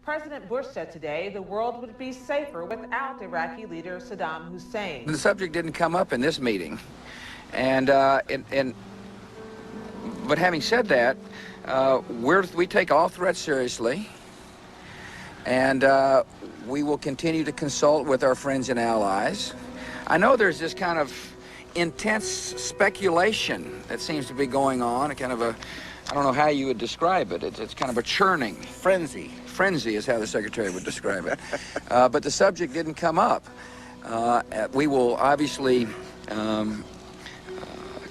President Bush said today the world would be safer without Iraqi leader Saddam Hussein. The subject didn't come up in this meeting, but having said that, we take all threats seriously, and we will continue to consult with our friends and allies. I know there's this kind of intense speculation that seems to be going on, a kind of a, I don't know how you would describe it. It's kind of a churning. Frenzy. Frenzy is how the Secretary would describe it. But the subject didn't come up. We will obviously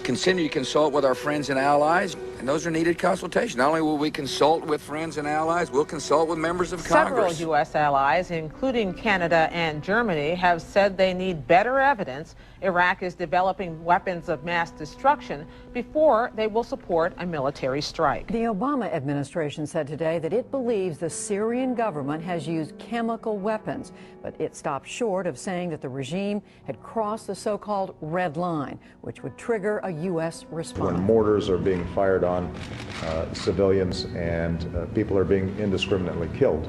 continue to consult with our friends and allies, and those are needed consultations. Not only will we consult with friends and allies, we'll consult with members of Congress. Several U.S. allies, including Canada and Germany, have said they need better evidence Iraq is developing weapons of mass destruction before they will support a military strike. The Obama administration said today that it believes the Syrian government has used chemical weapons, but it stopped short of saying that the regime had crossed the so-called red line, which would trigger a U.S. response. When mortars are being fired on civilians and people are being indiscriminately killed,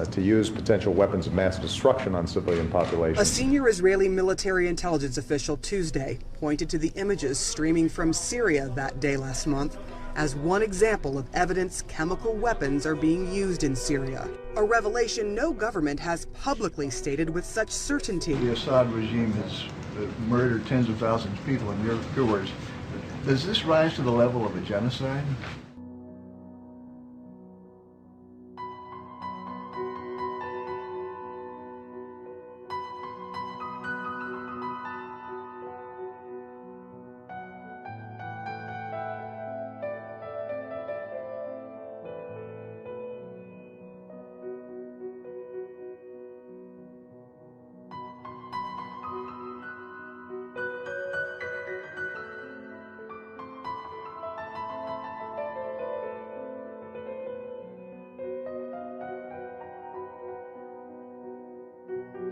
to use potential weapons of mass destruction on civilian populations. A senior Israeli military intelligence official Tuesday pointed to the images streaming from Syria that day last month as one example of evidence chemical weapons are being used in Syria. A revelation no government has publicly stated with such certainty. The Assad regime has murdered tens of thousands of people, in your words. Does this rise to the level of a genocide?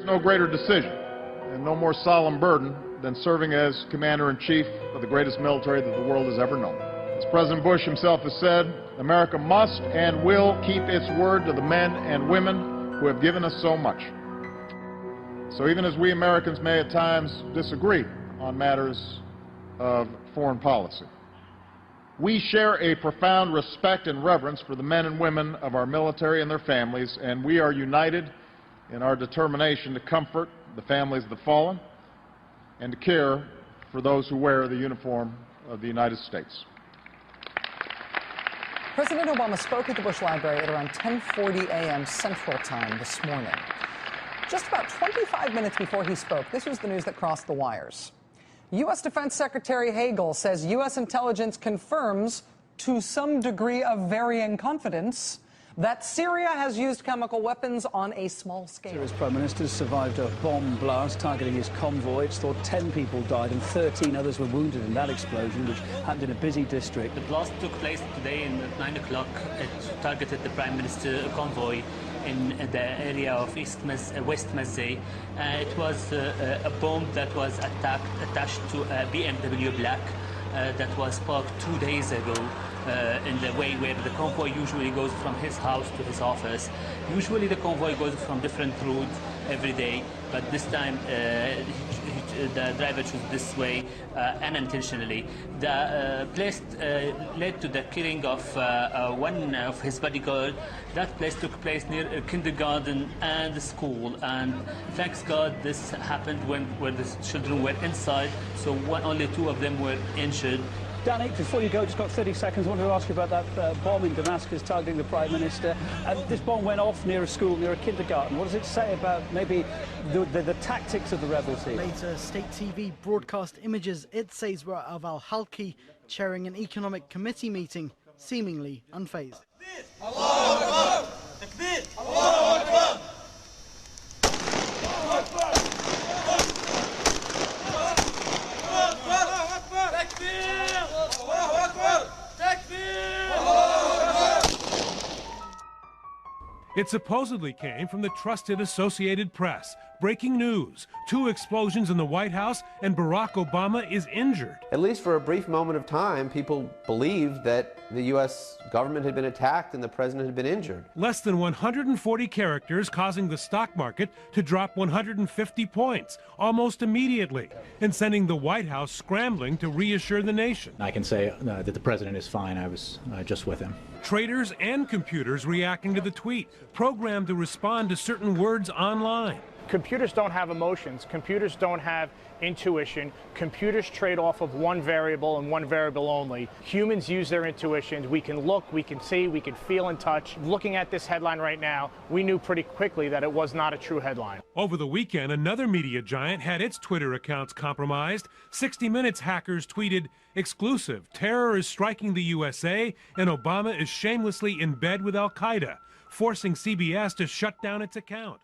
No greater decision and no more solemn burden than serving as Commander-in-Chief of the greatest military that the world has ever known. As President Bush himself has said, America must and will keep its word to the men and women who have given us so much. So even as we Americans may at times disagree on matters of foreign policy, we share a profound respect and reverence for the men and women of our military and their families, and we are united in our determination to comfort the families of the fallen and to care for those who wear the uniform of the United States. President Obama spoke at the Bush Library at around 10:40 a.m. Central Time this morning. Just about 25 minutes before he spoke, this was the news that crossed the wires. U.S. Defense Secretary Hagel says U.S. intelligence confirms, to some degree of varying confidence, that Syria has used chemical weapons on a small scale. Syria's Prime Minister survived a bomb blast targeting his convoy. It's thought 10 people died and 13 others were wounded in that explosion, which happened in a busy district. The blast took place today at 9 o'clock. It targeted the Prime Minister convoy in the area of West Mazeh. It was a bomb that was attached to a BMW Black that was parked 2 days ago. In the way where the convoy usually goes from his house to his office. Usually the convoy goes from different routes every day, but this time the driver chose this way unintentionally. The place led to the killing of one of his bodyguard. That place took place near a kindergarten and a school, and thanks God this happened where the children were inside, so only 2 of them were injured. Danny, before you go, just got 30 seconds. I wanted to ask you about that bomb in Damascus targeting the Prime Minister. This bomb went off near a school, near a kindergarten. What does it say about maybe the tactics of the rebels here? Later, state TV broadcast images it says were of al-Halki chairing an economic committee meeting, seemingly unfazed. Allahu Akbar! Takbir! Allahu Akbar! It supposedly came from the trusted Associated Press, Breaking news. 2 explosions in the White House and Barack Obama is injured. At least for a brief moment of time, people believed that the U.S. government had been attacked and the president had been injured. Less than 140 characters causing the stock market to drop 150 points almost immediately and sending the White House scrambling to reassure the nation. I can say that the president is fine. I was just with him. Traders and computers reacting to the tweet, programmed to respond to certain words online. Computers don't have emotions. Computers don't have intuition. Computers trade off of one variable and one variable only. Humans use their intuitions. We can look, we can see, we can feel and touch. Looking at this headline right now, we knew pretty quickly that it was not a true headline. Over the weekend, another media giant had its Twitter accounts compromised. 60 Minutes hackers tweeted, "Exclusive, terror is striking the USA and Obama is shamelessly in bed with Al-Qaeda," forcing CBS to shut down its account.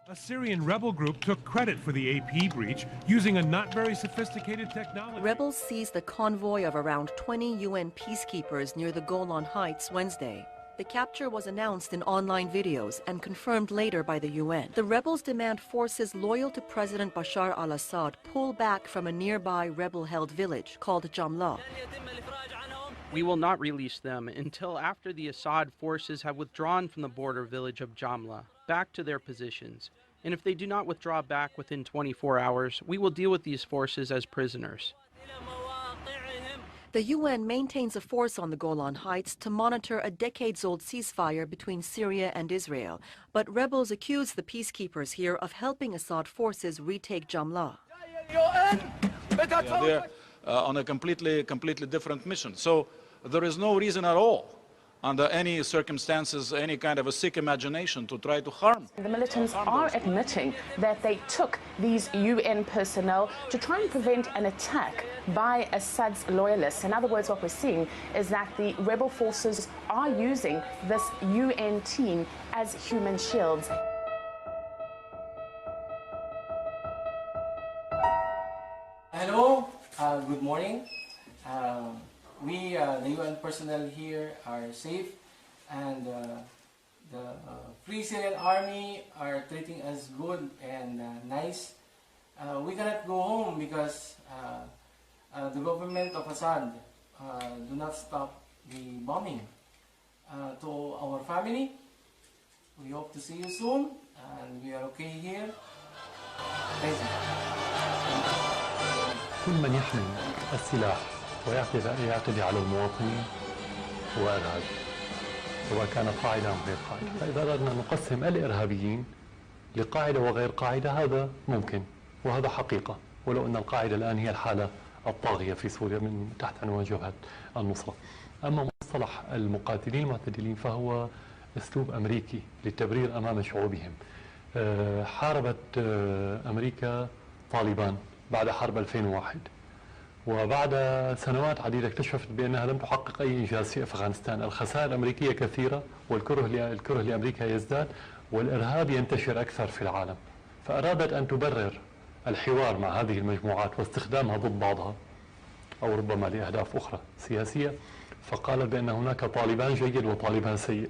A Syrian rebel group took credit for the AP breach using a not very sophisticated technology. Rebels seized the convoy of around 20 UN peacekeepers near the Golan Heights Wednesday. The capture was announced in online videos and confirmed later by the UN. The rebels demand forces loyal to President Bashar al-Assad pull back from a nearby rebel-held village called Jalan. We will not release them until after the Assad forces have withdrawn from the border village of Jamla, back to their positions. And if they do not withdraw back within 24 hours, we will deal with these forces as prisoners. The UN maintains a force on the Golan Heights to monitor a decades-old ceasefire between Syria and Israel. But rebels accuse the peacekeepers here of helping Assad forces retake Jamla. They're on a completely different mission. So there is no reason at all, under any circumstances, any kind of a sick imagination to try to harm. The militants are admitting that they took these UN personnel to try and prevent an attack by Assad's loyalists. In other words, what we're seeing is that the rebel forces are using this UN team as human shields. Hello, good morning. The UN personnel here are safe, and the Free Syrian Army are treating us good and nice. We cannot go home because the government of Assad do not stop the bombing. To our family, we hope to see you soon, and we are okay here. Thank you. كل من يحمل السلاح ويعتدي على المواطنين هو إرهابي، سواء كان قاعدة أم غير قاعدة. فإذا أردنا أن نقسم الإرهابيين لقاعدة وغير قاعدة هذا ممكن وهذا حقيقة، ولو أن القاعدة الآن هي الحالة الطاغية في سوريا من تحت عنوان جبهة النصرة. أما مصطلح المقاتلين المعتدلين فهو أسلوب أمريكي للتبرير أمام شعوبهم. حاربت أمريكا طالبان بعد حرب 2001، وبعد سنوات عديدة اكتشفت بأنها لم تحقق أي إنجاز في أفغانستان. الخسائر الأمريكية كثيرة والكره لأمريكا يزداد والإرهاب ينتشر أكثر في العالم، فأرادت أن تبرر الحوار مع هذه المجموعات واستخدامها ضد بعضها أو ربما لأهداف أخرى سياسية، فقالت بأن هناك طالبان جيد وطالبان سيء.